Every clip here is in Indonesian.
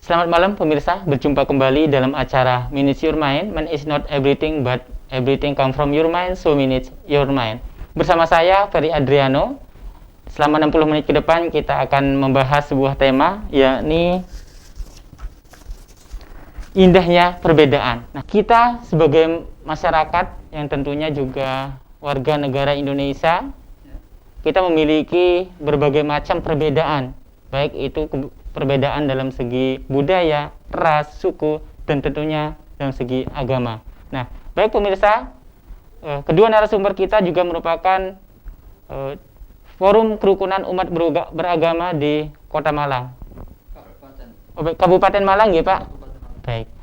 Selamat malam pemirsa, berjumpa kembali dalam acara Minutes Your Mind. Man is not everything but everything come from your mind, so minutes your mind. Bersama saya Ferry Adriano. Selama 60 menit ke depan kita akan membahas sebuah tema, yakni indahnya perbedaan. Nah, kita sebagai masyarakat yang tentunya juga warga negara Indonesia, kita memiliki berbagai macam perbedaan, baik itu perbedaan dalam segi budaya, ras, suku, dan tentunya dalam segi agama. Nah, baik pemirsa, kedua narasumber kita juga merupakan Forum Kerukunan Umat Beragama di Kota Malang. Kabupaten Malang ya Pak?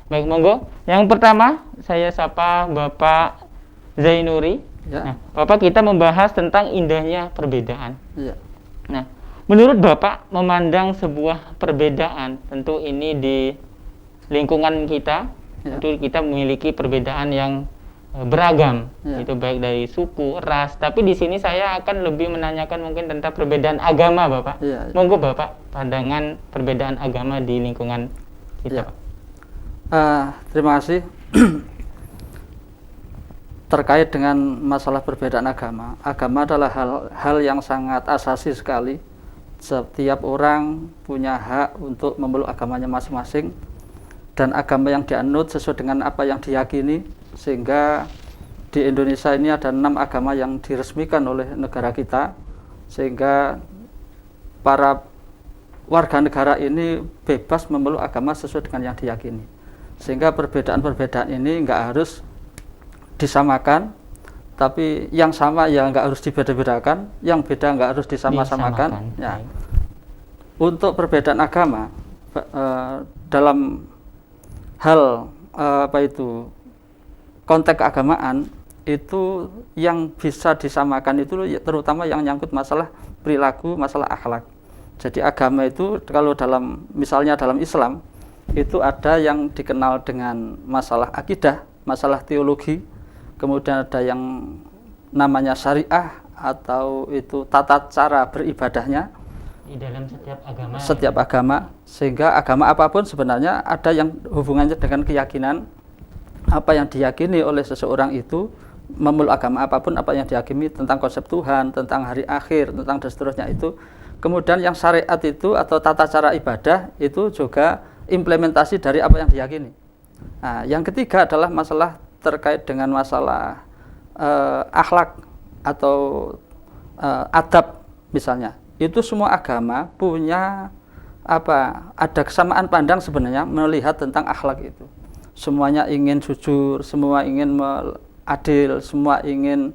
Baik, monggo. Yang pertama, saya sapa Bapak Zainuri. Ya. Nah, Bapak, kita membahas tentang indahnya perbedaan. Ya. Nah, menurut Bapak memandang sebuah perbedaan, tentu ini di lingkungan kita, Ya. tentu kita memiliki perbedaan yang beragam, Ya. itu baik dari suku, ras. Tapi di sini saya akan lebih menanyakan mungkin tentang perbedaan agama, Bapak. Ya. Monggo Bapak, pandangan perbedaan agama di lingkungan kita. Ya. Terima kasih. Terkait dengan masalah perbedaan agama, agama adalah hal yang sangat asasi sekali. Setiap orang punya hak untuk memeluk agamanya masing-masing, dan agama yang dianut sesuai dengan apa yang diyakini, sehingga di Indonesia ini ada 6 agama yang diresmikan oleh negara kita, sehingga para warga negara ini bebas memeluk agama sesuai dengan yang diyakini, sehingga perbedaan-perbedaan ini nggak harus disamakan, tapi yang sama ya nggak harus dibeda-bedakan, yang beda nggak harus disama-samakan. Ya. Untuk perbedaan agama dalam hal konteks keagamaan itu yang bisa disamakan itu terutama yang nyangkut masalah perilaku, masalah akhlak. Jadi agama itu kalau misalnya dalam Islam itu ada yang dikenal dengan masalah akidah, masalah teologi, kemudian ada yang namanya syariah atau itu tata cara beribadahnya Di dalam setiap agama, sehingga agama apapun sebenarnya ada yang hubungannya dengan keyakinan, apa yang diyakini oleh seseorang itu, memeluk agama apapun apa yang diyakini tentang konsep Tuhan, tentang hari akhir, tentang dan seterusnya itu. Kemudian yang syariat itu atau tata cara ibadah itu juga implementasi dari apa yang diyakini. Nah, yang ketiga adalah masalah terkait dengan masalah akhlak atau adab misalnya. Itu semua agama punya ada kesamaan pandang sebenarnya melihat tentang akhlak itu. Semuanya ingin jujur, semua ingin adil, semua ingin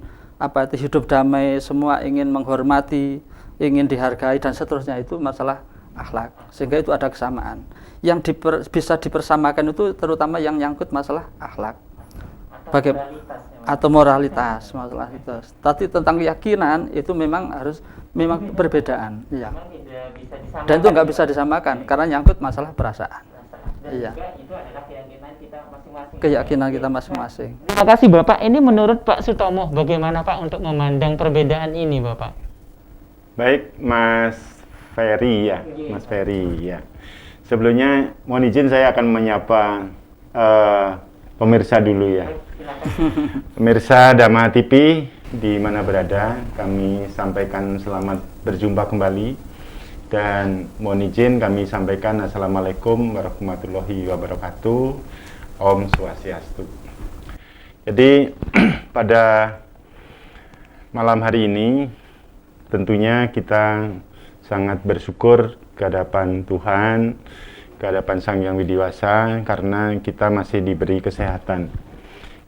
hidup damai, semua ingin menghormati, ingin dihargai dan seterusnya, itu masalah akhlak. Sehingga itu ada kesamaan. Yang bisa dipersamakan itu terutama yang nyangkut masalah akhlak. Atau moralitas masalah itu. Tapi tentang keyakinan itu memang perbedaan, ya. Dan itu nggak bisa disamakan karena nyangkut masalah perasaan. Iya. Itu adalah keyakinan kita masing-masing. Keyakinan kita masing-masing. Terima kasih Bapak. Ini menurut Pak Sutomo bagaimana Pak untuk memandang perbedaan ini, Bapak? Baik, Mas Ferry ya, Mas Ferry ya. Sebelumnya mohon izin saya akan menyapa pemirsa dulu ya. Pemirsa Dhamma TV di mana berada, kami sampaikan selamat berjumpa kembali dan mohon izin kami sampaikan Assalamualaikum warahmatullahi wabarakatuh. Om Swastiastu. Jadi pada malam hari ini tentunya kita sangat bersyukur ke hadapan Tuhan, ke hadapan Sang Yang Widiwasa karena kita masih diberi kesehatan.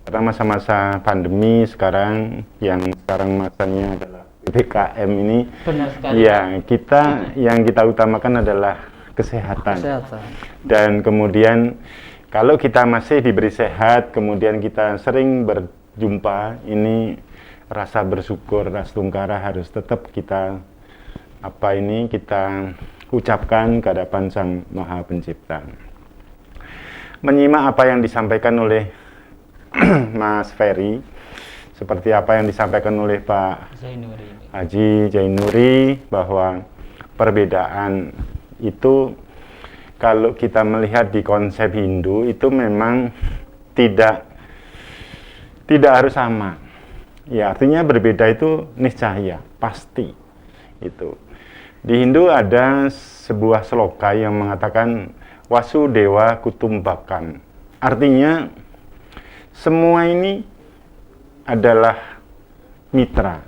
Karena masa-masa pandemi sekarang, yang sekarang masanya adalah PPKM ini, ya yang kita utamakan adalah kesehatan. Dan kemudian kalau kita masih diberi sehat, kemudian kita sering berjumpa, ini rasa bersyukur, rasa tungkara harus tetap kita ucapkan ke hadapan Sang Maha Pencipta. Menyimak apa yang disampaikan oleh Mas Ferry, seperti apa yang disampaikan oleh Pak Haji Zainuri, bahwa perbedaan itu kalau kita melihat di konsep Hindu itu memang tidak harus sama. Ya, artinya berbeda itu niscaya, pasti. Itu. Di Hindu ada sebuah sloka yang mengatakan Wasudewa Kutumbakan. Artinya semua ini adalah mitra.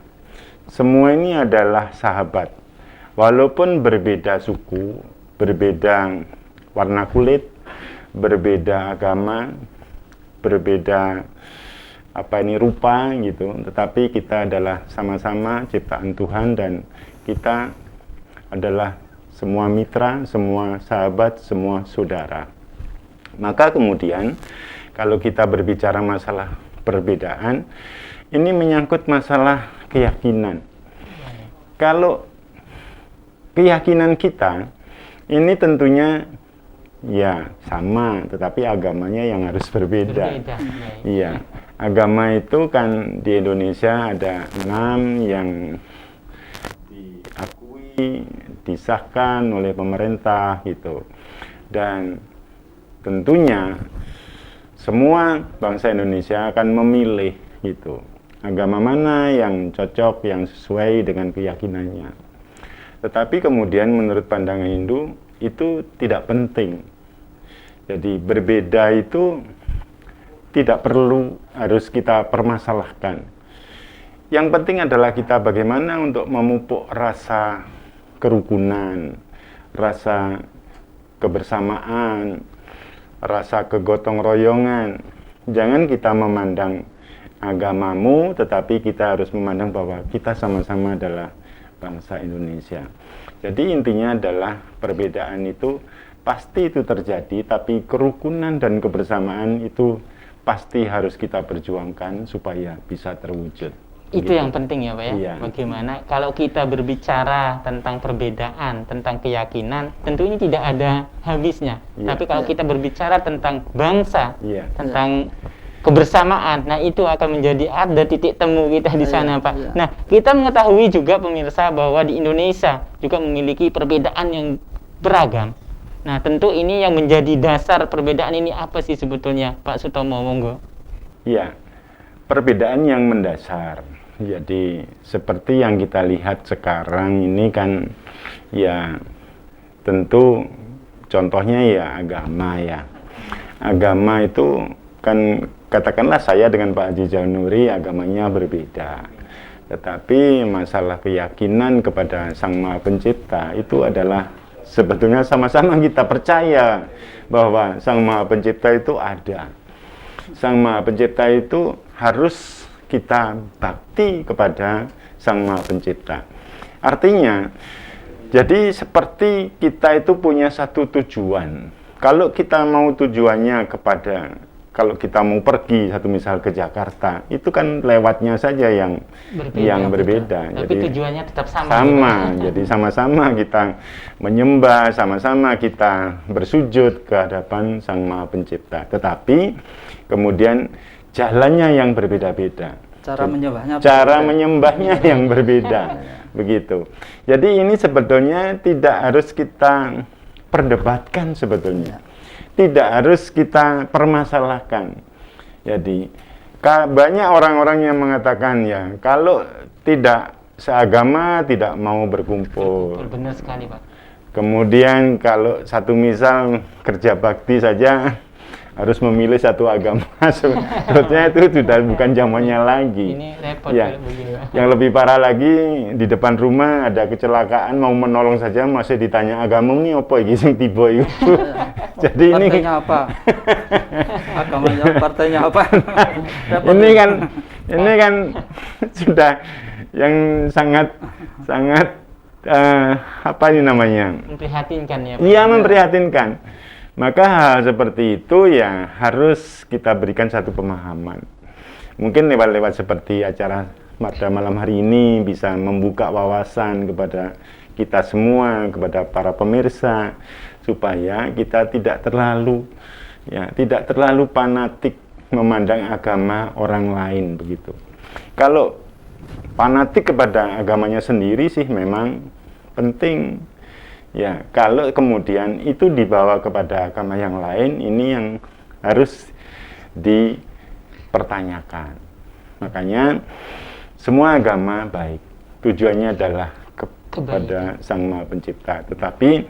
Semua ini adalah sahabat. Walaupun berbeda suku, berbeda warna kulit, berbeda agama, berbeda rupa gitu, tetapi kita adalah sama-sama ciptaan Tuhan dan kita adalah semua mitra, semua sahabat, semua saudara. Maka kemudian kalau kita berbicara masalah perbedaan, ini menyangkut masalah keyakinan. Kalau keyakinan kita ini tentunya ya sama, tetapi agamanya yang harus berbeda. Iya, agama itu kan di Indonesia ada 6 yang diakui, disahkan oleh pemerintah gitu. Dan tentunya semua bangsa Indonesia akan memilih gitu, agama mana yang cocok, yang sesuai dengan keyakinannya. Tetapi kemudian menurut pandangan Hindu itu tidak penting. Jadi berbeda itu tidak perlu harus kita permasalahkan. Yang penting adalah kita bagaimana untuk memupuk rasa kerukunan, rasa kebersamaan, rasa kegotong royongan. Jangan kita memandang agamamu, tetapi kita harus memandang bahwa kita sama-sama adalah bangsa Indonesia. Jadi intinya adalah perbedaan itu pasti itu terjadi, tapi kerukunan dan kebersamaan itu pasti harus kita perjuangkan supaya bisa terwujud. Itu Begitu. yang penting ya Pak ya. Iya. Bagaimana kalau kita berbicara tentang perbedaan, tentang keyakinan, tentu ini tidak ada habisnya. Iya. Tapi kalau kita berbicara tentang bangsa, Iya. tentang kebersamaan, nah itu akan menjadi ada titik temu kita di sana Pak. Iya. Nah, kita mengetahui juga pemirsa bahwa di Indonesia juga memiliki perbedaan yang beragam. Nah, tentu ini yang menjadi dasar perbedaan ini apa sih sebetulnya, Pak Sutomo, monggo? Ya, perbedaan yang mendasar. Jadi seperti yang kita lihat sekarang ini kan ya tentu contohnya ya agama ya. Agama itu kan katakanlah saya dengan Pak Haji Jaunuri agamanya berbeda. Tetapi masalah keyakinan kepada Sang Maha Pencipta itu adalah sebetulnya sama-sama kita percaya bahwa Sang Maha Pencipta itu ada. Sang Maha Pencipta itu harus kita bakti kepada Sang Maha Pencipta. Artinya, jadi seperti kita itu punya satu tujuan. Kalau kita mau tujuannya kepada, kalau kita mau pergi satu misal ke Jakarta, itu kan lewatnya saja yang berbeda. Tapi Jadi tujuannya tetap sama. sama. Jadi sama-sama kita menyembah, sama-sama kita bersujud ke hadapan Sang Maha Pencipta. Tetapi kemudian jalannya yang berbeda-beda. Cara menyembahnya yang berbeda. Begitu. Jadi ini sebetulnya tidak harus kita perdebatkan sebetulnya. Tidak harus kita permasalahkan. Jadi banyak orang-orang yang mengatakan ya kalau tidak seagama tidak mau berkumpul. Benar sekali Pak. Kemudian kalau satu misal kerja bakti saja harus memilih satu agama, sebetulnya itu sudah bukan zamannya lagi. Ini repot ya. Begini, Pak. Yang lebih parah lagi di depan rumah ada kecelakaan mau menolong saja masih ditanya agama ini apa iki sing tiba itu. Jadi ini partainya apa? Agamanya partainya apa? ini kan sudah yang sangat apa ini namanya? Memprihatinkan ya Pak. Iya, memprihatinkan. Maka hal seperti itu ya harus kita berikan satu pemahaman. Mungkin lewat-lewat seperti acara pada malam hari ini bisa membuka wawasan kepada kita semua, kepada para pemirsa, supaya kita tidak terlalu fanatik memandang agama orang lain begitu. Kalau fanatik kepada agamanya sendiri sih memang penting. Ya, kalau kemudian itu dibawa kepada agama yang lain, ini yang harus dipertanyakan. Makanya semua agama baik, tujuannya adalah kepada Sang Maha Pencipta. Tetapi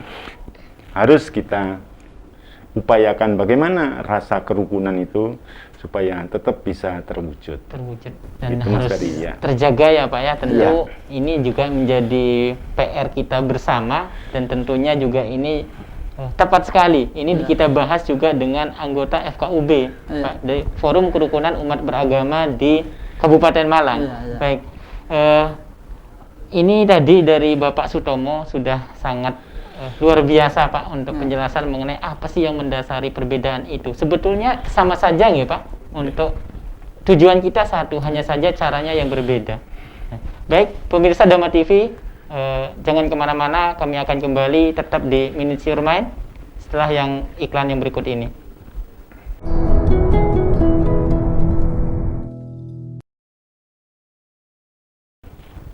harus kita upayakan bagaimana rasa kerukunan itu supaya tetap bisa terwujud. Dan Itu, harus Mas Ferry, ya. terjaga ya Pak ya. Tentu Iya. ini juga menjadi PR kita bersama, dan tentunya juga ini tepat sekali. Ini kita bahas juga dengan anggota FKUB, Iya. Pak, dari Forum Kerukunan Umat Beragama di Kabupaten Malang. Iya, iya. Baik, ini tadi dari Bapak Sutomo sudah sangat luar biasa Pak untuk penjelasan mengenai apa sih yang mendasari perbedaan itu. Sebetulnya sama saja ya Pak, untuk tujuan kita satu, hanya saja caranya yang berbeda. Baik, pemirsa Dhamma TV, jangan kemana-mana, kami akan kembali tetap di Minutes Your Mind setelah yang iklan yang berikut ini.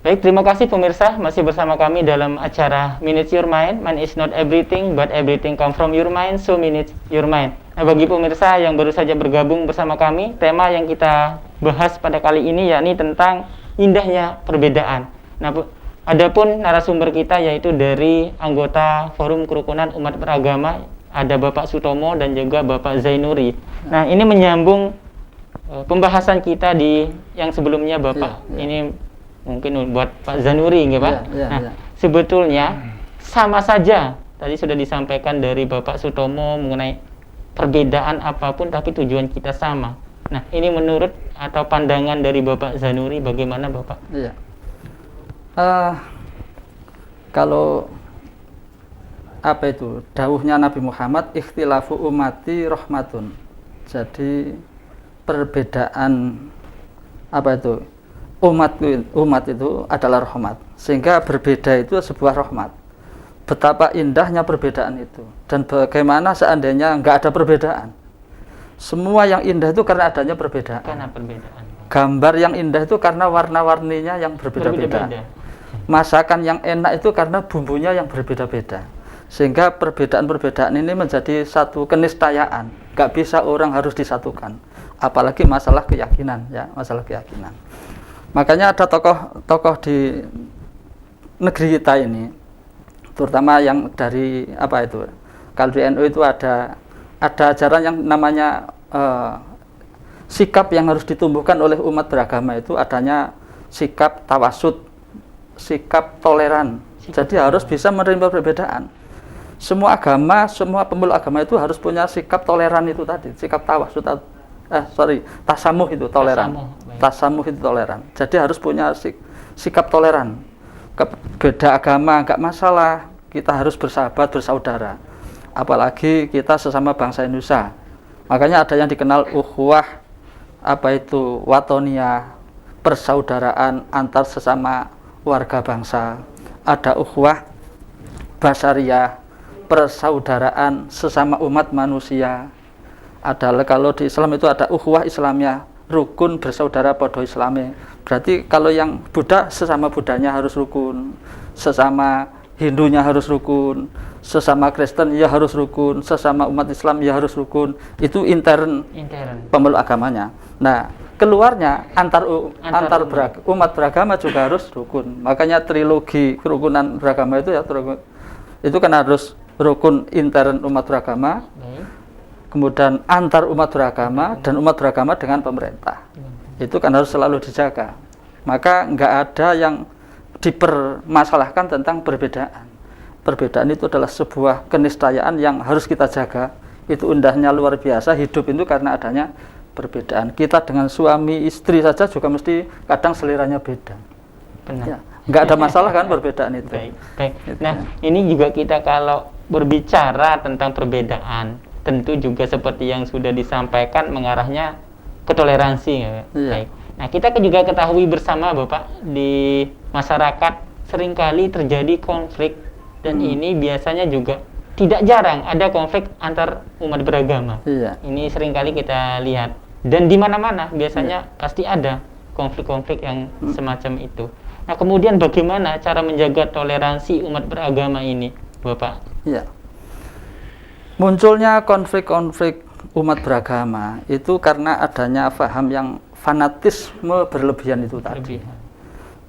Baik, terima kasih pemirsa, masih bersama kami dalam acara Minutes Your Mind. Mind is not everything, but everything come from your mind, so minutes your mind. Nah, bagi pemirsa yang baru saja bergabung bersama kami, tema yang kita bahas pada kali ini yakni tentang indahnya perbedaan. Nah, adapun narasumber kita yaitu dari anggota Forum Kerukunan Umat Beragama, ada Bapak Sutomo dan juga Bapak Zainuri. Nah, ini menyambung pembahasan kita di yang sebelumnya Bapak. Iya. Ini mungkin buat Pak Zanuri, nggih Pak. Iya, Nah, iya. sebetulnya sama saja. Tadi sudah disampaikan dari Bapak Sutomo mengenai perbedaan apapun, tapi tujuan kita sama. Nah, ini menurut atau pandangan dari Bapak Zanuri, bagaimana Bapak? Iya. Kalau apa itu dawuhnya Nabi Muhammad, ikhtilafu ummati rahmatun. Jadi perbedaan apa itu umat itu adalah rahmat, sehingga berbeda itu sebuah rahmat. Betapa indahnya perbedaan itu, dan bagaimana seandainya nggak ada perbedaan. Semua yang indah itu karena adanya perbedaan. Karena perbedaan. Gambar yang indah itu karena warna-warninya yang berbeda-beda. Berbeda-beda. Masakan yang enak itu karena bumbunya yang berbeda-beda. Sehingga perbedaan-perbedaan ini menjadi satu keniscayaan. Nggak bisa orang harus disatukan. Apalagi masalah keyakinan, ya, masalah keyakinan. Makanya ada tokoh-tokoh di negeri kita ini, terutama yang dari apa itu, kalau di NU itu ada ajaran yang namanya sikap yang harus ditumbuhkan oleh umat beragama itu adanya sikap tawasud, sikap toleran. Jadi harus bisa menerima perbedaan. Semua agama, semua pemeluk agama itu harus punya sikap toleran itu tadi, sikap tawasud. Tasamuh itu toleran. Tasamuh itu toleran. Jadi harus punya sikap toleran. Beda agama nggak masalah. Kita harus bersahabat, bersaudara. Apalagi kita sesama bangsa Indonesia. Makanya ada yang dikenal ukhuwah, apa itu watonia, persaudaraan antar sesama warga bangsa. Ada ukhuwah basyariyah, persaudaraan sesama umat manusia. Adalah kalau di Islam itu ada ukhuwah Islamiyah, rukun bersaudara podo Islami. Berarti kalau yang Buddha sesama Buddhanya harus rukun, sesama Hindunya harus rukun, sesama Kristen ya harus rukun, sesama umat Islam ya harus rukun. Itu intern pemeluk agamanya. Nah, keluarnya antar umat beragama juga harus rukun. Makanya trilogi kerukunan beragama itu ya itu kan harus rukun intern umat beragama. Kemudian antar umat beragama dan umat beragama dengan pemerintah. Itu kan harus selalu dijaga. Maka nggak ada yang dipermasalahkan tentang perbedaan. Perbedaan itu adalah sebuah keniscayaan yang harus kita jaga. Itu indahnya luar biasa hidup itu karena adanya perbedaan. Kita dengan suami istri saja juga mesti kadang seliranya beda. Benar. Ya, nggak ada masalah kan perbedaan itu. Baik. Nah, ini juga kita kalau berbicara tentang perbedaan, tentu juga seperti yang sudah disampaikan mengarahnya ke toleransi. Ya. Iya. Baik. Nah, kita juga ketahui bersama Bapak, di masyarakat seringkali terjadi konflik, dan ini biasanya juga tidak jarang ada konflik antar umat beragama. Iya. Ini seringkali kita lihat, dan di mana-mana biasanya pasti ada konflik-konflik yang semacam itu. Nah, kemudian bagaimana cara menjaga toleransi umat beragama ini? Bapak? Ya. Munculnya konflik-konflik umat beragama itu karena adanya paham yang fanatisme berlebihan itu tadi. Berlebihan.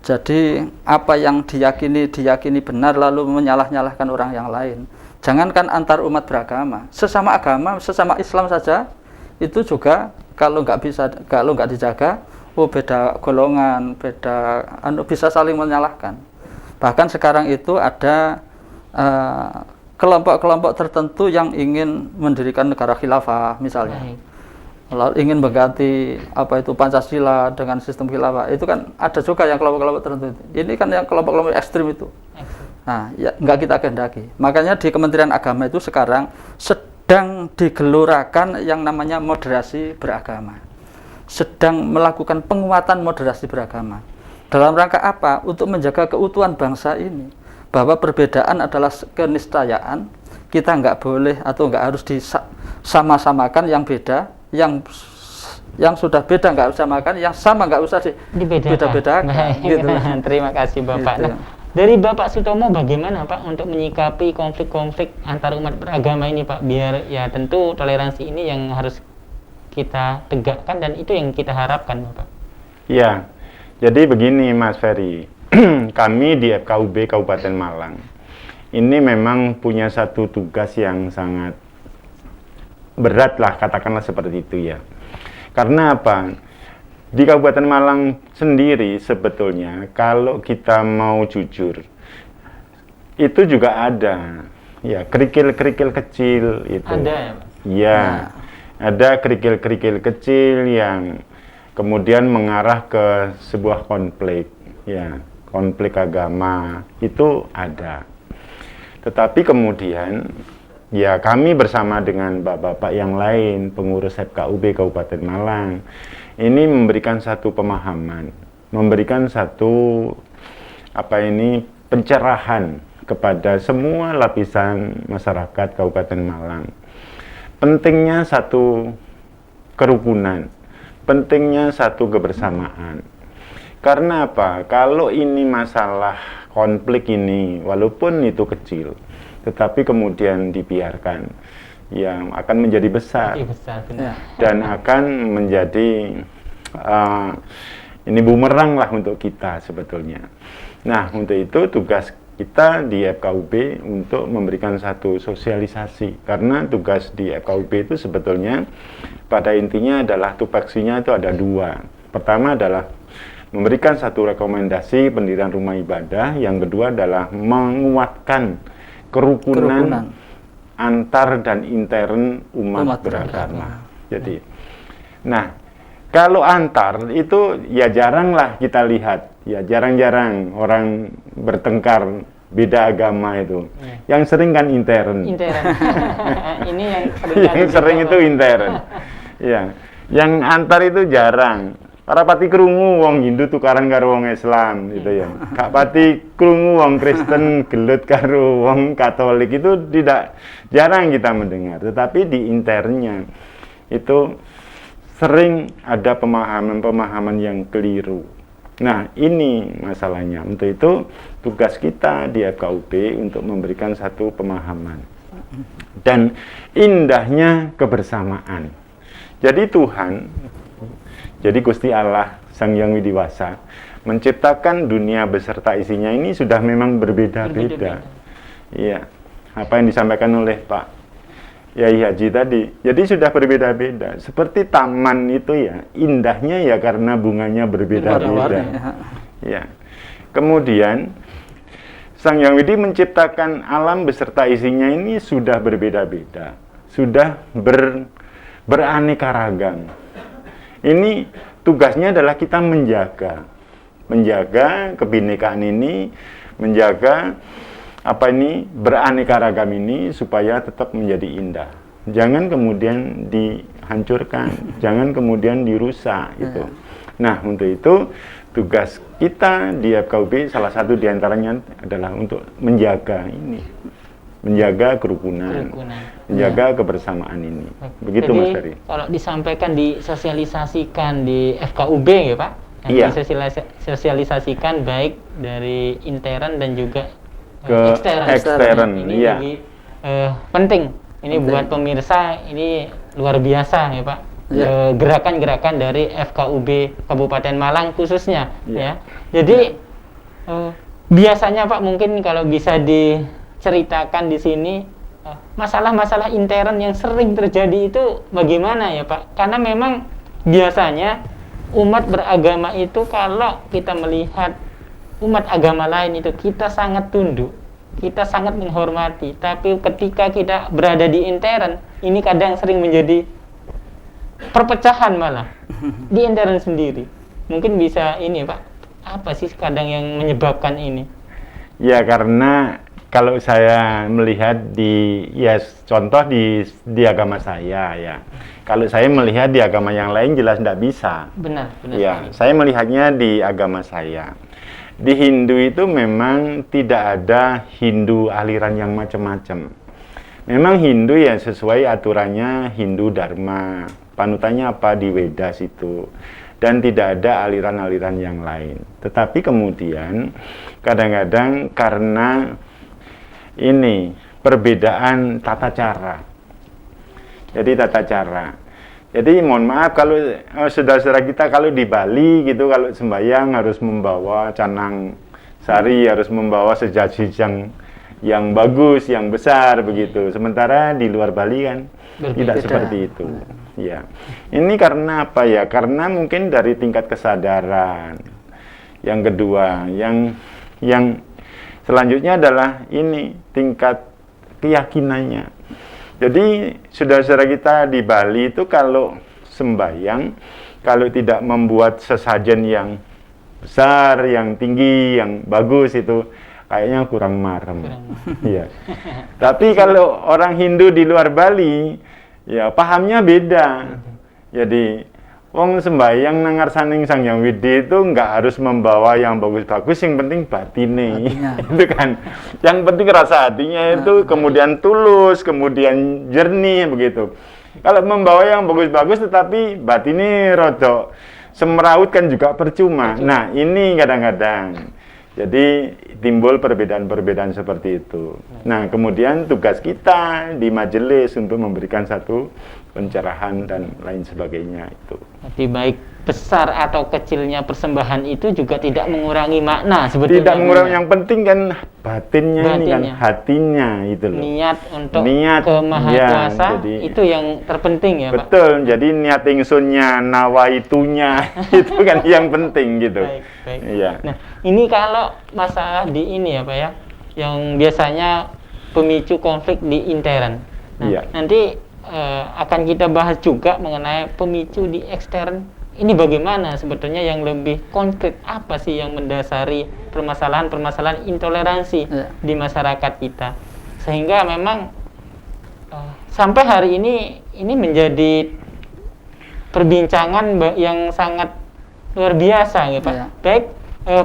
Jadi apa yang diyakini benar lalu menyalah-nyalahkan orang yang lain. Jangankan antar umat beragama, sesama agama, sesama Islam saja itu juga kalau nggak dijaga, beda golongan, beda bisa saling menyalahkan. Bahkan sekarang itu ada kelompok-kelompok tertentu yang ingin mendirikan negara khilafah misalnya. Lalu ingin mengganti Pancasila dengan sistem khilafah, itu kan ada juga yang kelompok-kelompok tertentu. Ini kan yang kelompok-kelompok ekstrim itu. Nah, ya nggak kita kehendaki. Makanya di Kementerian Agama itu sekarang sedang digelurakan yang namanya moderasi beragama. Sedang melakukan penguatan moderasi beragama. Dalam rangka apa? Untuk menjaga keutuhan bangsa ini. Bahwa perbedaan adalah keniscayaan. Kita nggak boleh atau nggak harus disama-samakan yang beda. Yang sudah beda nggak usah makan, yang sama nggak usah dibeda-bedakan. Gitu. Terima kasih Bapak. Gitu. Nah, dari Bapak Sutomo bagaimana Pak untuk menyikapi konflik-konflik antar umat beragama ini Pak? Biar ya tentu toleransi ini yang harus kita tegakkan dan itu yang kita harapkan Bapak. Ya, jadi begini Mas Ferry, kami di FKUB Kabupaten Malang ini memang punya satu tugas yang sangat berat lah, katakanlah seperti itu ya. Karena apa? Di Kabupaten Malang sendiri sebetulnya kalau kita mau jujur itu juga ada ya kerikil-kerikil kecil itu. Ada ya Pak? Ya, ada kerikil-kerikil kecil yang kemudian mengarah ke sebuah konflik ya, konflik agama itu ada. Tetapi kemudian ya kami bersama dengan bapak-bapak yang lain, pengurus FKUB Kabupaten Malang, ini memberikan satu pemahaman, memberikan satu pencerahan kepada semua lapisan masyarakat Kabupaten Malang. Pentingnya satu kerukunan, pentingnya satu kebersamaan. Karena apa? Kalau ini masalah konflik ini, walaupun itu kecil, tetapi kemudian dibiarkan, yang akan menjadi besar, dan akan menjadi ini bumerang lah untuk kita sebetulnya. Nah, untuk itu tugas kita di FKUB untuk memberikan satu sosialisasi, karena tugas di FKUB itu sebetulnya pada intinya adalah tupoksinya itu ada dua. Pertama adalah memberikan satu rekomendasi pendirian rumah ibadah, yang kedua adalah menguatkan kerukunan antar dan intern umat beragama. Jadi, nah kalau antar itu ya jaranglah kita lihat, ya jarang-jarang orang bertengkar beda agama itu. Yang sering kan intern. Ini yang sering itu intern. Ya, yang antar itu jarang. Para pati krungu wong Hindu tukaran karo wong Islam gitu ya. Gak pati krungu wong Kristen gelut karo wong Katolik, itu jarang kita mendengar. Tetapi di internnya itu sering ada pemahaman-pemahaman yang keliru. Nah, ini masalahnya. Untuk itu tugas kita di FKUB untuk memberikan satu pemahaman. Dan indahnya kebersamaan. Jadi Jadi Gusti Allah Sang Hyang Widiwasa menciptakan dunia beserta isinya ini sudah memang berbeda-beda. Iya, apa yang disampaikan oleh Pak Yai Haji tadi. Jadi sudah berbeda-beda. Seperti taman itu ya, indahnya ya karena bunganya berbeda-beda. Ya. Kemudian Sang Hyang Widi menciptakan alam beserta isinya ini sudah berbeda-beda, sudah beraneka ragam. Ini tugasnya adalah kita menjaga kebinekaan ini, menjaga beraneka ragam ini supaya tetap menjadi indah. Jangan kemudian dihancurkan, jangan kemudian dirusak gitu. Nah, untuk itu tugas kita di FKUB salah satu diantaranya adalah untuk menjaga ini, menjaga kerukunan. Menjaga kebersamaan ini. Begitu. Jadi, Mas Ferry. Kalau disampaikan, disosialisasikan di FKUB ya Pak? Iya. Disosialisasikan baik dari intern dan juga ke ekstern, Ini iya. lebih penting. Ini Penting. buat pemirsa, ini luar biasa ya Pak. Iya. Gerakan-gerakan dari FKUB Kabupaten Malang khususnya Iya. ya. Jadi biasanya Pak, mungkin kalau bisa diceritakan di sini masalah-masalah intern yang sering terjadi itu bagaimana ya Pak? Karena memang biasanya umat beragama itu, kalau kita melihat umat agama lain itu, kita sangat tunduk, kita sangat menghormati. Tapi ketika kita berada di intern, ini kadang sering menjadi perpecahan malah di intern sendiri. Mungkin bisa ini Pak, apa sih kadang yang menyebabkan ini? Ya, karena kalau saya melihat contoh di agama saya ya. Kalau saya melihat di agama yang lain jelas tidak bisa. Benar Ya, sekali. saya melihatnya di agama saya. Di Hindu itu memang tidak ada Hindu aliran yang macam-macam. Memang Hindu ya sesuai aturannya Hindu Dharma, panutannya apa di Vedas itu. Dan tidak ada aliran-aliran yang lain. Tetapi kemudian kadang-kadang karena ini perbedaan tata cara. Jadi tata cara. Jadi mohon maaf kalau saudara-saudara kita kalau di Bali gitu, kalau sembahyang harus membawa canang sari, harus membawa sejajar yang bagus, yang besar begitu. Sementara di luar Bali kan tidak seperti itu. Ya. Ini karena apa ya? Karena mungkin dari tingkat kesadaran. Yang kedua, yang selanjutnya adalah ini tingkat keyakinannya. Jadi saudara-saudara kita di Bali itu kalau sembahyang, kalau tidak membuat sesajen yang besar, yang tinggi, yang bagus itu kayaknya kurang marem. Iya. Tapi kalau orang Hindu di luar Bali, ya pahamnya beda. Jadi wong sembahyang nang ngarsaning Sang Hyang Widi itu nggak harus membawa yang bagus-bagus, yang penting batine. Itu kan. Yang penting rasa hatinya itu kemudian tulus, kemudian jernih begitu. Kalau membawa yang bagus-bagus tetapi batine rodok semeraut kan juga percuma. Nah, ini kadang-kadang jadi timbul perbedaan-perbedaan seperti itu. Nah, kemudian tugas kita di majelis untuk memberikan satu pencerahan dan lain sebagainya itu. Jadi baik besar atau kecilnya persembahan itu juga tidak mengurangi makna sebetulnya. Tidak mengurangi, yang penting kan batinnya, ini kan hatinya itu loh. Niat untuk niat, ke Maha Kuasa jadi, itu yang terpenting ya Pak. Betul, jadi niat ingsunnya, nawaitunya itu kan yang penting gitu. Baik. Iya. Nah, ini kalau masalah di ini ya Pak ya, yang biasanya pemicu konflik di intern. Nah, Iya. nanti akan kita bahas juga mengenai pemicu di ekstern. Ini bagaimana sebetulnya yang lebih konkret, apa sih yang mendasari permasalahan-permasalahan intoleransi di masyarakat kita, sehingga memang sampai hari ini menjadi perbincangan yang sangat luar biasa ya Pak. Baik,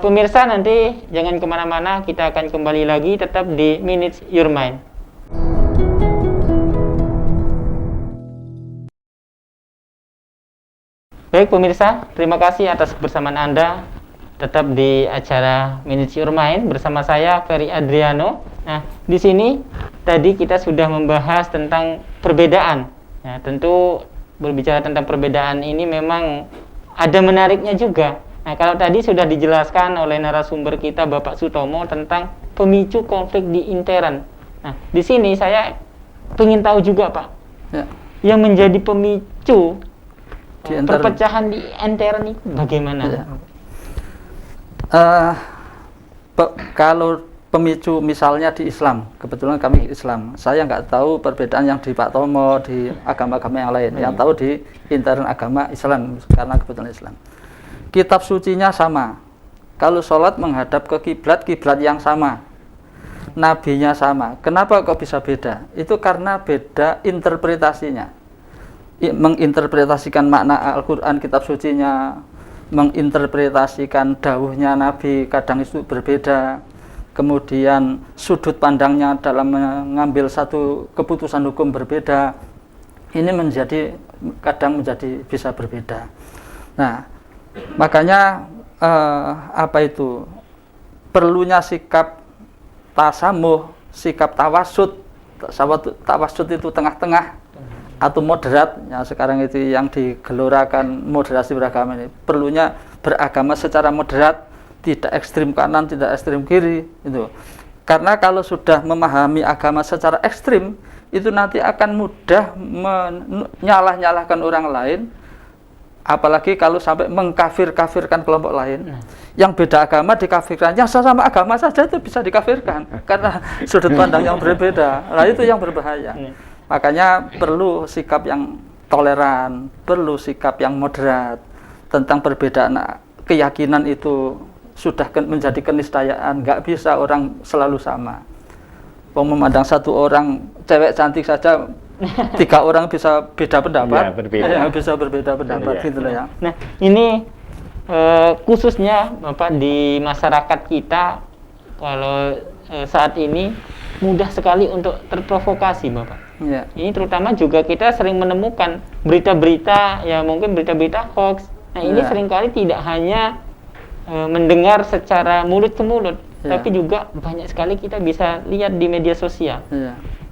pemirsa, nanti jangan kemana-mana, kita akan kembali lagi tetap di Minutes Your Mind. Baik pemirsa, terima kasih atas kebersamaan Anda tetap di acara Minutes Your Mind bersama saya Ferry Adriano. Nah, di sini tadi kita sudah membahas tentang perbedaan. Nah, tentu berbicara tentang perbedaan ini memang ada menariknya juga. Nah, kalau tadi sudah dijelaskan oleh narasumber kita Bapak Sutomo tentang pemicu konflik di intern. Nah, di sini saya ingin tahu juga Pak, yang menjadi pemicu perpecahan di intern itu bagaimana? Kalau pemicu misalnya di Islam, kebetulan kami Islam, saya nggak tahu perbedaan yang di Pak Tomo, di agama-agama yang lain, yang tahu di intern agama Islam, karena kebetulan Islam. Kitab sucinya sama, kalau sholat menghadap ke kiblat yang sama, nabinya sama. Kenapa kok bisa beda? Itu karena beda interpretasinya. Menginterpretasikan makna Al-Quran, kitab sucinya, menginterpretasikan dawuhnya Nabi kadang itu berbeda. Kemudian sudut pandangnya dalam mengambil satu keputusan hukum berbeda. Ini kadang menjadi bisa berbeda. Nah, makanya perlunya sikap tasamuh, sikap tawasud. Tawasud itu tengah-tengah atau moderat. Ya, sekarang itu yang digelorakan moderasi beragama ini. Perlunya beragama secara moderat, tidak ekstrim kanan, tidak ekstrim kiri itu. Karena kalau sudah memahami agama secara ekstrim, itu nanti akan mudah menyalah-nyalahkan orang lain, apalagi kalau sampai mengkafir-kafirkan kelompok lain. Yang beda agama dikafirkan, yang sesama agama saja itu bisa dikafirkan karena sudut pandang yang berbeda. Nah, itu yang berbahaya. Makanya perlu sikap yang toleran, perlu sikap yang moderat. Tentang perbedaan keyakinan itu sudah menjadi keniscayaan, nggak bisa orang selalu sama. Memandang satu orang cewek cantik saja, 3 orang bisa beda pendapat, ya, berbeda. Bisa berbeda pendapat, gitu loh ya. Nah, ini khususnya Bapak di masyarakat kita, kalau saat ini mudah sekali untuk terprovokasi, Bapak. Ya. Ini terutama juga kita sering menemukan berita-berita, ya mungkin berita-berita hoax. Nah, ini seringkali tidak hanya mendengar secara mulut ke mulut, tapi juga banyak sekali kita bisa lihat di media sosial.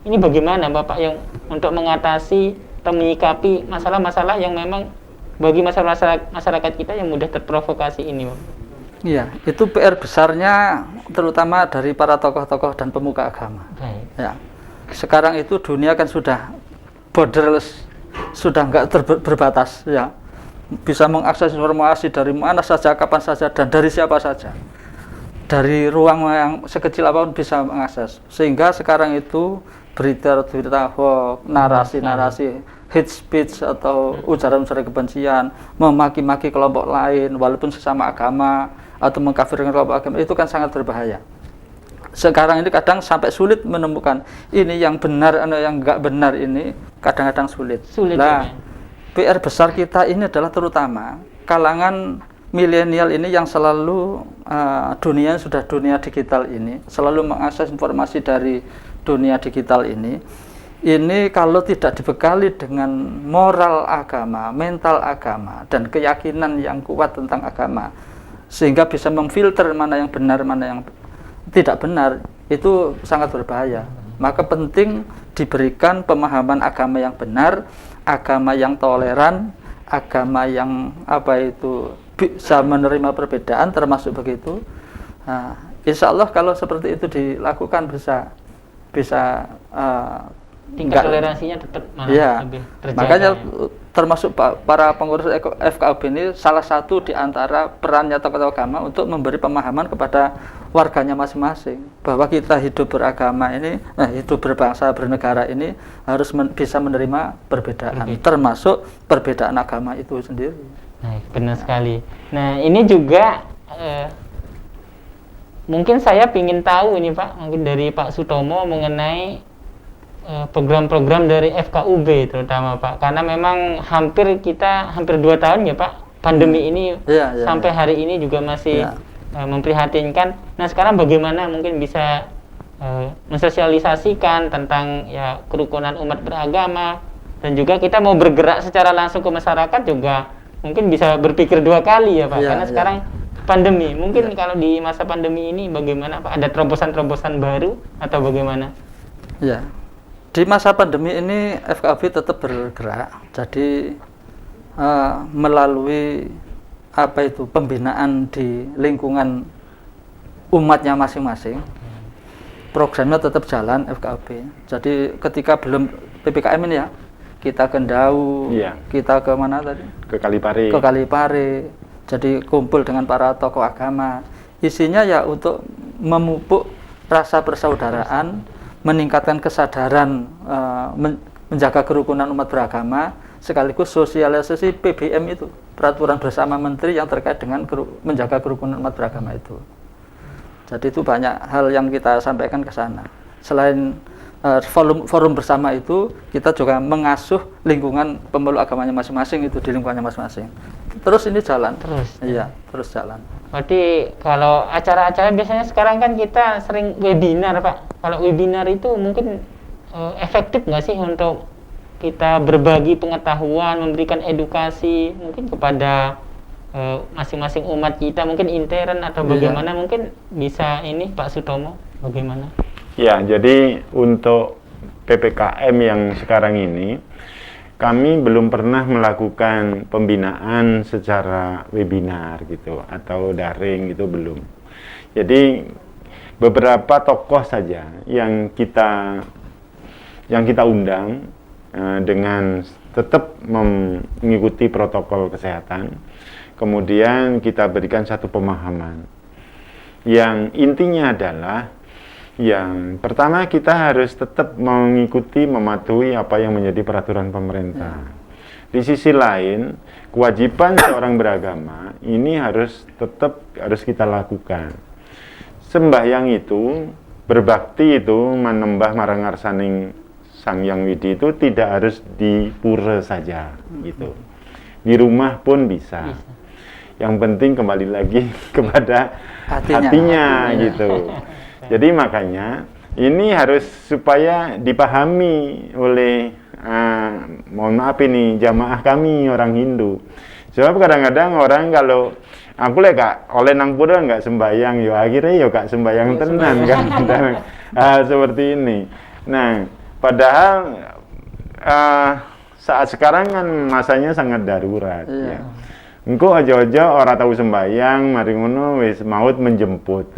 Ini bagaimana Bapak yang untuk mengatasi atau menyikapi masalah-masalah yang memang bagi masyarakat kita yang mudah terprovokasi ini, Bapak? Iya, itu PR besarnya terutama dari para tokoh-tokoh dan pemuka agama. Baik. Ya. Sekarang itu dunia kan sudah borderless, sudah nggak berbatas, ya. Bisa mengakses informasi dari mana saja, kapan saja, dan dari siapa saja. Dari ruang yang sekecil apapun bisa mengakses. Sehingga sekarang itu berita-berita hoax, narasi-narasi hate speech atau ujaran-ujaran kebencian, memaki-maki kelompok lain walaupun sesama agama atau mengkafirkan kelompok agama, itu kan sangat berbahaya. Sekarang ini kadang sampai sulit menemukan ini yang benar atau yang enggak benar, ini kadang-kadang sulit. Nah, PR besar kita ini adalah terutama kalangan milenial ini yang selalu dunia sudah dunia digital ini, selalu mengakses informasi dari dunia digital ini. Ini kalau tidak dibekali dengan moral agama, mental agama, dan keyakinan yang kuat tentang agama, sehingga bisa memfilter mana yang benar, mana yang tidak benar, itu sangat berbahaya. Maka penting diberikan pemahaman agama yang benar, agama yang toleran, agama yang bisa menerima perbedaan, termasuk begitu. Nah, insya Allah kalau seperti itu dilakukan bisa tingkat toleransinya tetap lebih terjaga. Makanya termasuk para pengurus FKUB ini salah satu di antara perannya tokoh agama untuk memberi pemahaman kepada warganya masing-masing bahwa kita hidup beragama ini, hidup berbangsa bernegara ini harus bisa menerima perbedaan, termasuk perbedaan agama itu sendiri. Nah, benar sekali. Nah, ini juga mungkin saya ingin tahu ini Pak, mungkin dari Pak Sutomo mengenai program-program dari FKUB terutama Pak, karena memang hampir 2 tahun ya Pak pandemi ini sampai hari ini juga masih memprihatinkan. Nah, sekarang bagaimana mungkin bisa mensosialisasikan tentang ya kerukunan umat beragama, dan juga kita mau bergerak secara langsung ke masyarakat juga mungkin bisa berpikir 2 kali ya Pak, karena sekarang pandemi. Mungkin kalau di masa pandemi ini bagaimana Pak, ada terobosan-terobosan baru atau bagaimana? Ya. Di masa pandemi ini FKUB tetap bergerak, jadi melalui pembinaan di lingkungan umatnya masing-masing, programnya tetap jalan FKUB. Jadi ketika belum PPKM ini ya, kita ke Ndau, kita ke mana tadi? Ke Kalipare. Jadi kumpul dengan para tokoh agama. Isinya ya untuk memupuk rasa persaudaraan, meningkatkan kesadaran menjaga kerukunan umat beragama, sekaligus sosialisasi PBM itu, peraturan bersama menteri yang terkait dengan menjaga kerukunan umat beragama itu. Jadi itu banyak hal yang kita sampaikan ke sana. Selain forum bersama itu, kita juga mengasuh lingkungan pemeluk agamanya masing-masing itu di lingkungannya masing-masing. Terus ini jalan. Terus jalan. Berarti kalau acara-acara biasanya sekarang kan kita sering webinar Pak. Kalau webinar itu mungkin efektif nggak sih untuk kita berbagi pengetahuan, memberikan edukasi mungkin kepada masing-masing umat kita, mungkin intern atau bagaimana, mungkin bisa ini Pak Sutomo bagaimana? Ya, jadi untuk PPKM yang sekarang ini, kami belum pernah melakukan pembinaan secara webinar gitu atau daring gitu, belum. Jadi beberapa tokoh saja yang kita undang dengan tetap mengikuti protokol kesehatan. Kemudian kita berikan satu pemahaman yang intinya adalah yang pertama, kita harus tetap mengikuti, mematuhi apa yang menjadi peraturan pemerintah. Di sisi lain, kewajiban seorang beragama ini harus kita lakukan. Sembahyang itu, berbakti itu, menembah marangarsaning Sang Hyang Widi itu tidak harus di pura saja, gitu. Di rumah pun bisa. Yang penting kembali lagi kepada hatinya gitu. Jadi makanya ini harus supaya dipahami oleh mohon maaf ini jamaah kami orang Hindu. Sebab kadang-kadang orang kalau aku kak oleh nang pura nggak sembayang, yo akhirnya yo kak sembayang tenan kan. Seperti ini. Nah, padahal saat sekarang kan masanya sangat darurat. Ya. Engko aja-aja orang tahu sembayang, mari ngono wis maut menjemput.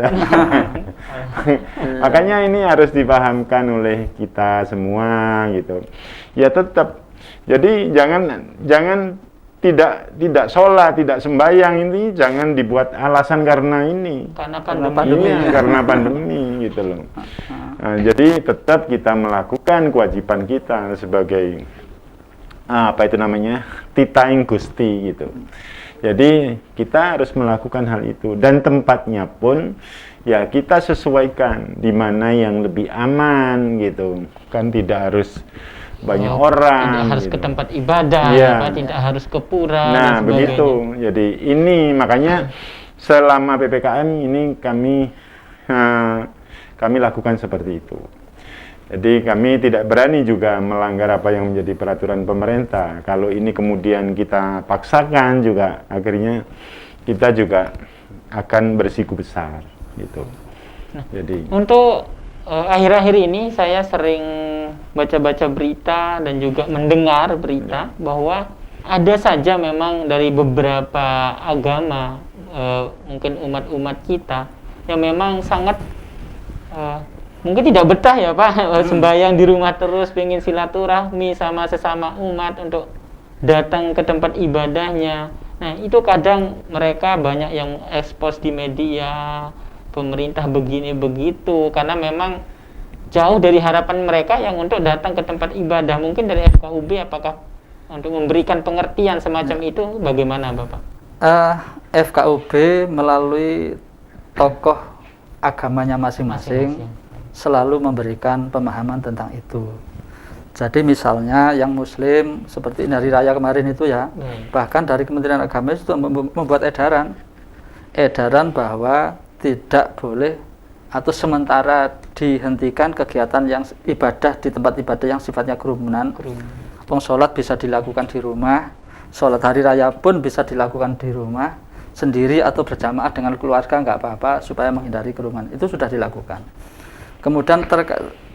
Makanya ini harus dipahamkan oleh kita semua gitu. Ya tetap. Jadi jangan tidak sholat, tidak sembayang, ini jangan dibuat alasan karena ini. Karena pandemi. Karena pandemi gitu loh. Nah, jadi tetap kita melakukan kewajiban kita sebagai apa itu namanya? Titaing Gusti gitu. Jadi kita harus melakukan hal itu dan tempatnya pun ya kita sesuaikan di mana yang lebih aman gitu. Kan tidak harus banyak orang. Tidak harus gitu. ke tempat ibadah, tidak harus ke pura. Nah, dan begitu. Jadi ini makanya selama PPKM ini kami lakukan seperti itu. Jadi kami tidak berani juga melanggar apa yang menjadi peraturan pemerintah. Kalau ini kemudian kita paksakan juga, akhirnya kita juga akan berisiko besar, gitu. Nah, jadi untuk akhir-akhir ini saya sering baca-baca berita dan juga mendengar berita bahwa ada saja memang dari beberapa agama, mungkin umat-umat kita yang memang sangat mungkin tidak betah ya Pak, sembahyang di rumah terus, pengen silaturahmi sama sesama umat untuk datang ke tempat ibadahnya. Nah, itu kadang mereka banyak yang ekspos di media, pemerintah begini begitu, karena memang jauh dari harapan mereka yang untuk datang ke tempat ibadah. Mungkin dari FKUB apakah untuk memberikan pengertian semacam itu bagaimana Bapak? FKUB melalui tokoh agamanya masing-masing selalu memberikan pemahaman tentang itu. Jadi misalnya yang Muslim seperti hari raya kemarin itu ya, bahkan dari Kementerian Agama itu membuat edaran bahwa tidak boleh atau sementara dihentikan kegiatan yang ibadah di tempat ibadah yang sifatnya kerumunan. Sholat bisa dilakukan di rumah, sholat hari raya pun bisa dilakukan di rumah sendiri atau berjamaah dengan keluarga, nggak apa-apa supaya menghindari kerumunan. Itu sudah dilakukan. Kemudian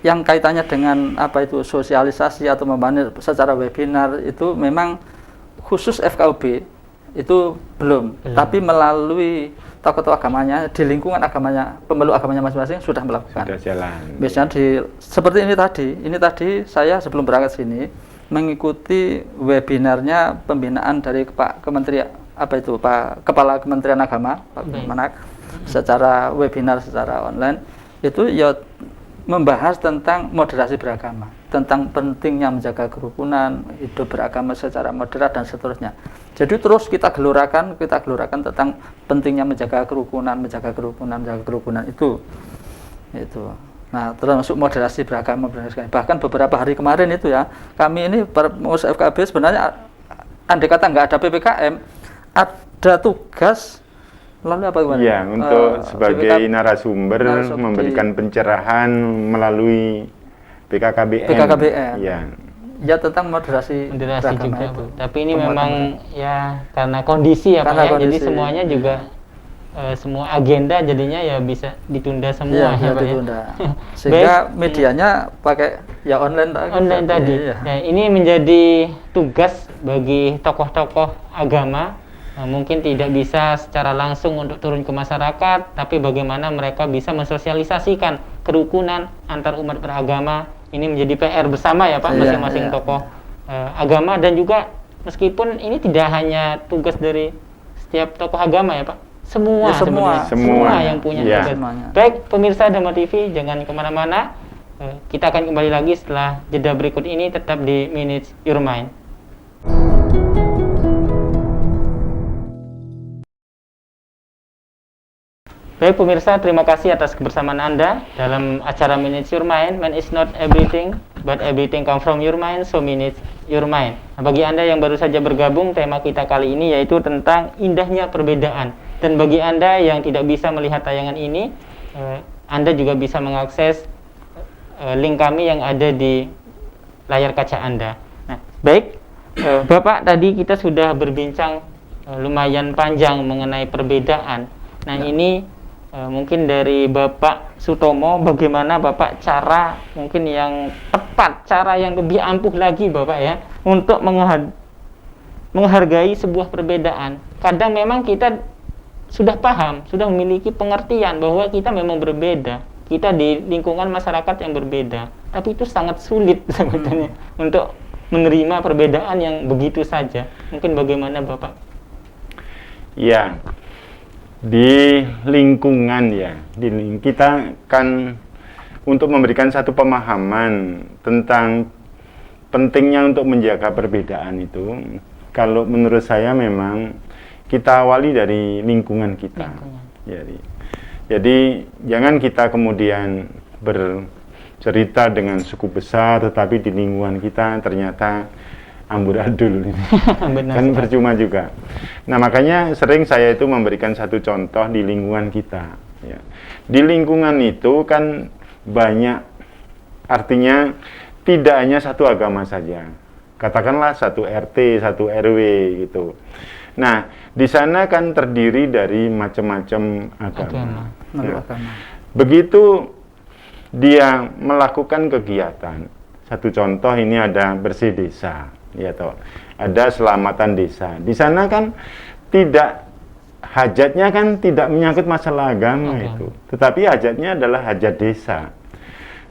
yang kaitannya dengan apa itu sosialisasi atau membangun secara webinar itu memang khusus FKUB itu belum. Tapi melalui tokoh-tokoh agamanya di lingkungan agamanya, pemeluk agamanya masing-masing sudah melakukan. Sudah jalan. Biasanya seperti ini tadi saya sebelum berangkat sini mengikuti webinarnya pembinaan dari Pak Kepala Kementerian Agama Pak Menak secara webinar secara online. Itu ya membahas tentang moderasi beragama, tentang pentingnya menjaga kerukunan, hidup beragama secara moderat dan seterusnya. Jadi terus kita gelurakan tentang pentingnya menjaga kerukunan itu. Nah, termasuk moderasi beragama. Bahkan beberapa hari kemarin itu ya, kami ini pengurus FKB sebenarnya andai kata nggak ada PPKM, ada tugas. Lalu apa gimana? Ya, untuk sebagai narasumber memberikan pencerahan melalui BKKBN. Ya tentang moderasi juga itu. Tapi ini memang ya karena kondisi ya Pak ya, jadi semuanya juga semua agenda jadinya ya bisa ditunda semua Iya, ya Pak ya. ditunda. Sehingga medianya pakai ya online Online tadi. Iya. Nah, ini menjadi tugas bagi tokoh-tokoh agama. Mungkin tidak bisa secara langsung untuk turun ke masyarakat, tapi bagaimana mereka bisa mensosialisasikan kerukunan antar umat beragama. Ini menjadi PR bersama ya Pak, Iya, masing-masing iya. tokoh agama, dan juga meskipun ini tidak hanya tugas dari setiap tokoh agama ya Pak, semua Ya, semua. sebenarnya. Semua. yang punya Ya. tugas. Semuanya. Baik pemirsa Dhamma TV, jangan kemana-mana. Kita akan kembali lagi setelah jeda berikut ini, tetap di Minutes Your Mind. Baik pemirsa, terima kasih atas kebersamaan Anda dalam acara Minutes Your Mind. Man is not everything, but everything come from your mind, so minutes your mind. Nah, bagi Anda yang baru saja bergabung, tema kita kali ini yaitu tentang indahnya perbedaan. Dan bagi Anda yang tidak bisa melihat tayangan ini, Anda juga bisa mengakses link kami yang ada di layar kaca Anda. Nah, baik, Bapak, tadi kita sudah berbincang lumayan panjang mengenai perbedaan. Nah, ini mungkin dari Bapak Sutomo, bagaimana Bapak cara mungkin yang tepat, cara yang lebih ampuh lagi Bapak ya, untuk menghargai sebuah perbedaan. Kadang memang kita sudah paham, sudah memiliki pengertian bahwa kita memang berbeda, kita di lingkungan masyarakat yang berbeda, tapi itu sangat sulit sebetulnya untuk menerima perbedaan yang begitu saja. Mungkin bagaimana Bapak? Ya, di lingkungan ya, kita kan untuk memberikan satu pemahaman tentang pentingnya untuk menjaga perbedaan itu, kalau menurut saya memang kita awali dari lingkungan kita. Jadi jangan kita kemudian bercerita dengan suku besar, tetapi di lingkungan kita ternyata amburadul ini. Benar, Kan percuma juga. Nah, makanya sering saya itu memberikan satu contoh di lingkungan kita ya. Di lingkungan itu kan banyak, artinya tidak hanya satu agama saja, katakanlah satu RT, satu RW gitu. Nah, di sana kan terdiri dari macam-macam agama. Ya. Begitu dia melakukan kegiatan, satu contoh ini ada bersih desa, ya toh, ada selamatan desa. Di sana kan tidak, hajatnya kan tidak menyangkut masalah agama itu, tetapi hajatnya adalah hajat desa.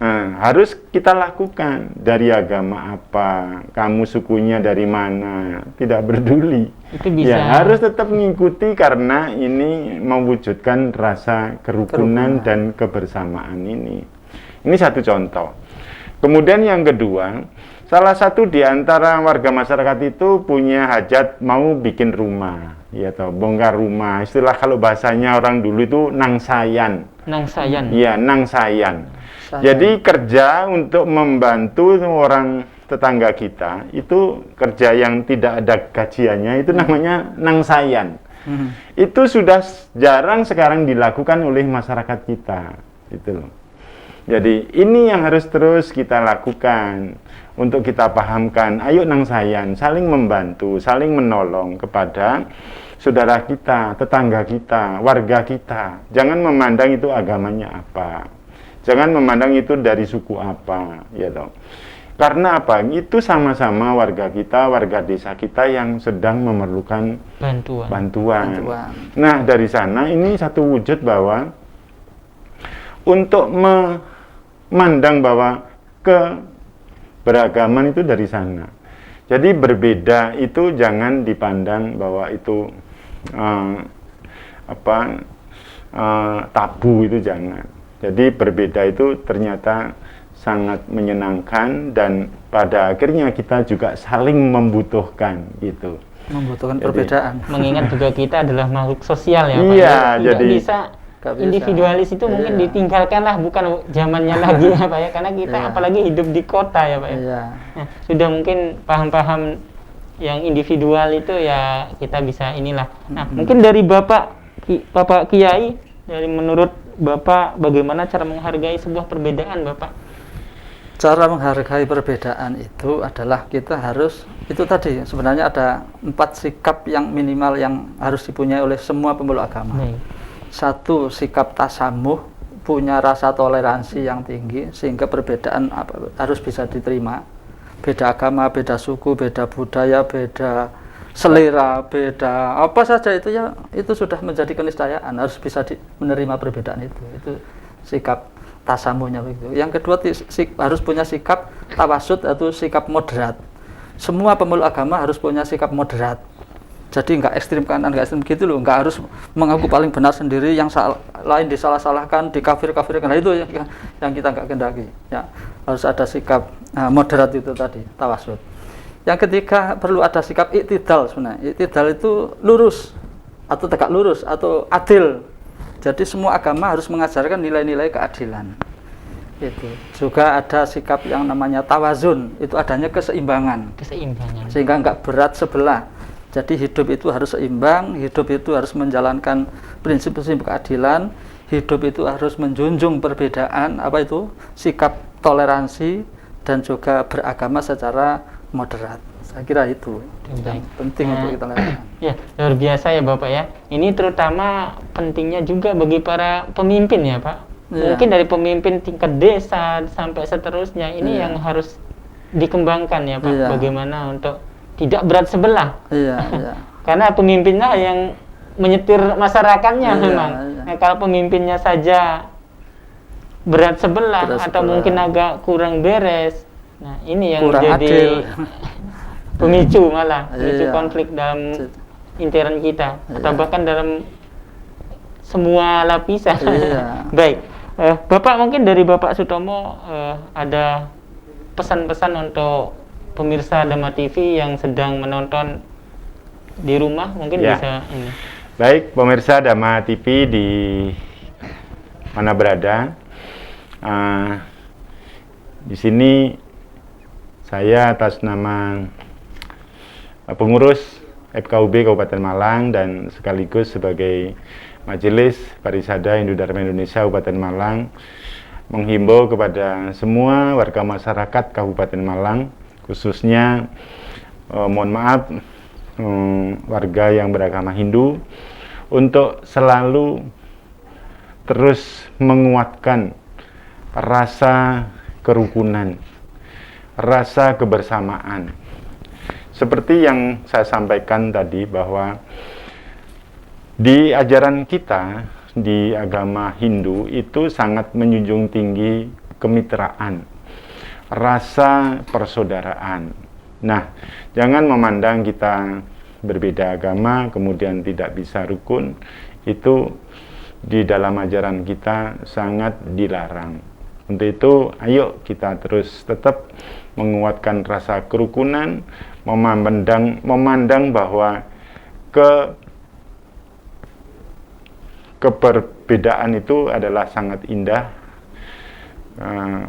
Nah, harus kita lakukan dari agama apa, kamu sukunya dari mana, tidak peduli. Itu bisa. Ya, harus tetap mengikuti karena ini mewujudkan rasa kerukunan dan kebersamaan ini. Ini satu contoh. Kemudian yang kedua, salah satu di antara warga masyarakat itu punya hajat mau bikin rumah, ya toh, bongkar rumah. Istilah kalau bahasanya orang dulu itu nangsayan. Nangsayan. Iya, nangsayan. Jadi kerja untuk membantu orang tetangga kita, itu kerja yang tidak ada gajiannya, itu namanya nangsayan. Itu sudah jarang sekarang dilakukan oleh masyarakat kita, gitu loh. Jadi ini yang harus terus kita lakukan untuk kita pahamkan. Ayo nangsayan, saling membantu, saling menolong kepada saudara kita, tetangga kita, warga kita. Jangan memandang itu agamanya apa. Jangan memandang itu dari suku apa, ya toh. Karena apa? Itu sama-sama warga kita, warga desa kita yang sedang memerlukan bantuan. Nah, dari sana ini satu wujud bahwa untuk memandang bahwa keberagaman itu dari sana. Jadi berbeda itu jangan dipandang bahwa itu tabu, itu jangan. Jadi berbeda itu ternyata sangat menyenangkan dan pada akhirnya kita juga saling membutuhkan gitu. Membutuhkan perbedaan. Mengingat juga kita adalah makhluk sosial ya Pak. Iya, Tidak jadi bisa individualis itu mungkin ditinggalkan lah, bukan zamannya lagi ya Pak ya, karena kita apalagi hidup di kota ya Pak ya. Nah, sudah mungkin paham-paham yang individual itu ya kita bisa inilah. Nah, mungkin dari Bapak Kiai, dari menurut Bapak bagaimana cara menghargai sebuah perbedaan Bapak? Cara menghargai perbedaan itu adalah kita harus, itu tadi sebenarnya ada 4 sikap yang minimal yang harus dipunyai oleh semua pemeluk agama. satu, sikap tasamuh, punya rasa toleransi yang tinggi sehingga perbedaan harus bisa diterima. Beda agama, beda suku, beda budaya, beda selera, beda apa saja itu ya, itu sudah menjadi keniscayaan, harus bisa menerima perbedaan itu. Itu sikap tasamuhnya begitu. Yang kedua, harus punya sikap tawasud atau sikap moderat. Semua pemeluk agama harus punya sikap moderat. Jadi nggak ekstrim kanan, nggak ekstrim gitu loh, nggak harus mengaku paling benar sendiri, yang lain disalah-salahkan, dikafir-kafirkan. Nah, itu yang kita nggak kendaki. Ya, harus ada sikap moderat itu tadi, tawasud. Yang ketiga, perlu ada sikap iktidal sebenarnya. Iktidal itu lurus atau tegak lurus atau adil. Jadi semua agama harus mengajarkan nilai-nilai keadilan. Itu juga ada sikap yang namanya tawazun, itu adanya keseimbangan. Keseimbangan. Sehingga nggak berat sebelah. Jadi hidup itu harus seimbang, hidup itu harus menjalankan prinsip-prinsip keadilan, hidup itu harus menjunjung perbedaan, apa itu, sikap toleransi, dan juga beragama secara moderat. Saya kira itu yang penting untuk kita lakukan. Ya, luar biasa ya Bapak ya. Ini terutama pentingnya juga bagi para pemimpin ya Pak. Ya. Mungkin dari pemimpin tingkat desa sampai seterusnya, ini Ya. yang harus dikembangkan ya Pak. Ya. Bagaimana untuk tidak berat sebelah. Iya, iya. Karena pemimpinnya yang menyetir masyarakatnya Iya, memang. iya. Nah, kalau pemimpinnya saja berat sebelah Berat atau sebelah. mungkin agak kurang beres, nah ini yang Kurang jadi adil. pemicu malah, pemicu Iya. konflik dalam intern kita atau Iya. bahkan dalam semua lapisan. Iya. Baik, Bapak, mungkin dari Bapak Sutomo ada pesan-pesan untuk pemirsa Dhamma TV yang sedang menonton di rumah, mungkin Ya. bisa ini. Baik, pemirsa Dhamma TV di mana berada, di sini saya atas nama pengurus FKUB Kabupaten Malang dan sekaligus sebagai Majelis Parisada Hindu Dharma Indonesia Kabupaten Malang menghimbau kepada semua warga masyarakat Kabupaten Malang, khususnya mohon maaf warga yang beragama Hindu, untuk selalu terus menguatkan rasa kerukunan, rasa kebersamaan. Seperti yang saya sampaikan tadi, bahwa di ajaran kita di agama Hindu itu sangat menjunjung tinggi kemitraan, rasa persaudaraan. Nah, jangan memandang kita berbeda agama kemudian tidak bisa rukun. Itu di dalam ajaran kita sangat dilarang. Untuk itu, ayo kita terus tetap menguatkan rasa kerukunan, memandang bahwa keberbedaan itu adalah sangat indah.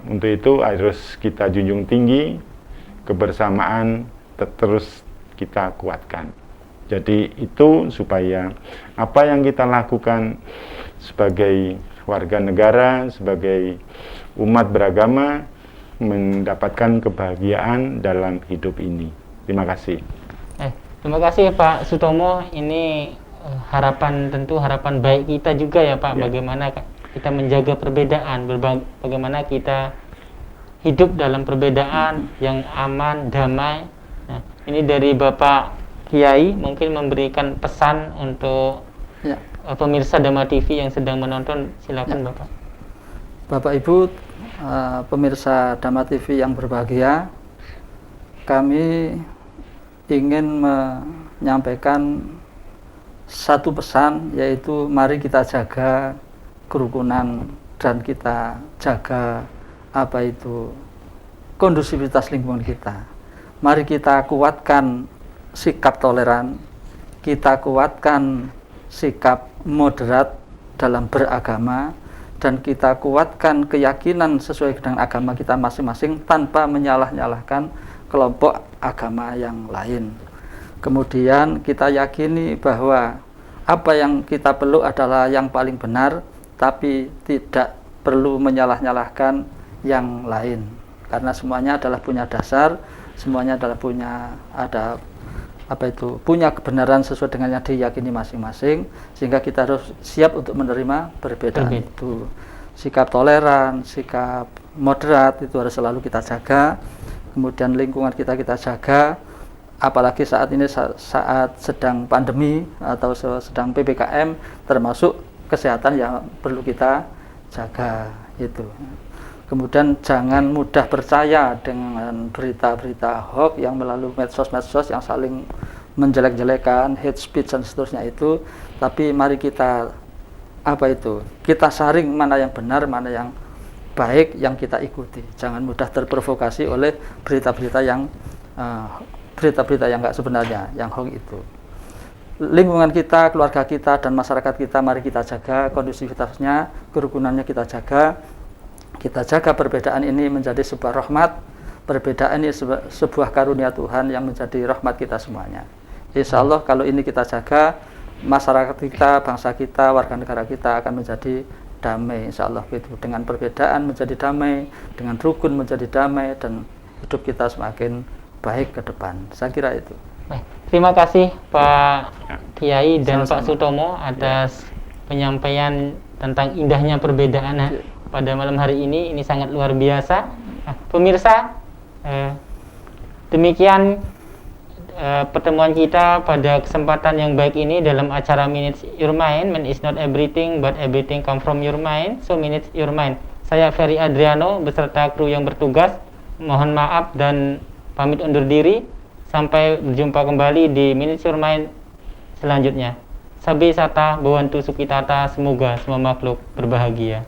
Untuk itu harus kita junjung tinggi, kebersamaan terus kita kuatkan. Jadi itu supaya apa yang kita lakukan sebagai warga negara, sebagai umat beragama, mendapatkan kebahagiaan dalam hidup ini. Terima kasih. Terima kasih Pak Sutomo. Ini tentu harapan baik kita juga ya Pak. Ya. Bagaimana kita menjaga perbedaan, bagaimana kita hidup dalam perbedaan yang aman, damai. Nah, ini dari Bapak Kiai mungkin memberikan pesan untuk pemirsa Dhamma TV yang sedang menonton. Silakan Bapak. Bapak Ibu, pemirsa Dhamma TV yang berbahagia, kami ingin menyampaikan satu pesan, yaitu mari kita jaga kerukunan dan kita jaga kondusivitas lingkungan kita. Mari kita kuatkan sikap toleran, kita kuatkan sikap moderat dalam beragama, dan kita kuatkan keyakinan sesuai dengan agama kita masing-masing tanpa menyalah-nyalahkan kelompok agama yang lain. Kemudian kita yakini bahwa apa yang kita peluk adalah yang paling benar, tapi tidak perlu menyalah-nyalahkan yang lain, karena semuanya adalah punya dasar, semuanya adalah ada punya kebenaran sesuai dengan yang diyakini masing-masing, sehingga kita harus siap untuk menerima perbedaan itu. Sikap toleran, sikap moderat itu harus selalu kita jaga. Kemudian lingkungan kita jaga, apalagi saat ini saat sedang pandemi atau sedang PPKM, termasuk kesehatan yang perlu kita jaga itu. Kemudian jangan mudah percaya dengan berita-berita hoax yang melalui medsos-medsos yang saling menjelek-jelekan, hate speech dan seterusnya itu. Tapi mari kita kita saring mana yang benar, mana yang baik yang kita ikuti. Jangan mudah terprovokasi oleh berita-berita yang nggak sebenarnya, yang hoax itu. Lingkungan kita, keluarga kita, dan masyarakat kita mari kita jaga kondusivitasnya, kerukunannya kita jaga. Kita jaga perbedaan ini menjadi sebuah rahmat, perbedaan ini sebuah karunia Tuhan yang menjadi rahmat kita semuanya. Insya Allah kalau ini kita jaga, masyarakat kita, bangsa kita, warga negara kita akan menjadi damai, insya Allah gitu. Dengan perbedaan menjadi damai, dengan rukun menjadi damai, dan hidup kita semakin baik ke depan. Saya kira itu. Baik, terima kasih Pak Kiai dan Sama-sama. Pak Sutomo atas penyampaian tentang indahnya perbedaan pada malam hari ini sangat luar biasa. Nah, pemirsa, demikian pertemuan kita pada kesempatan yang baik ini dalam acara Minutes Your Mind. Man is not everything, but everything come from your mind. So Minutes Your Mind. Saya Ferry Adriano beserta kru yang bertugas. Mohon maaf dan pamit undur diri. Sampai berjumpa kembali di Minutes Your Mind selanjutnya. Sabi sata, bawantu sukitata, semoga semua makhluk berbahagia.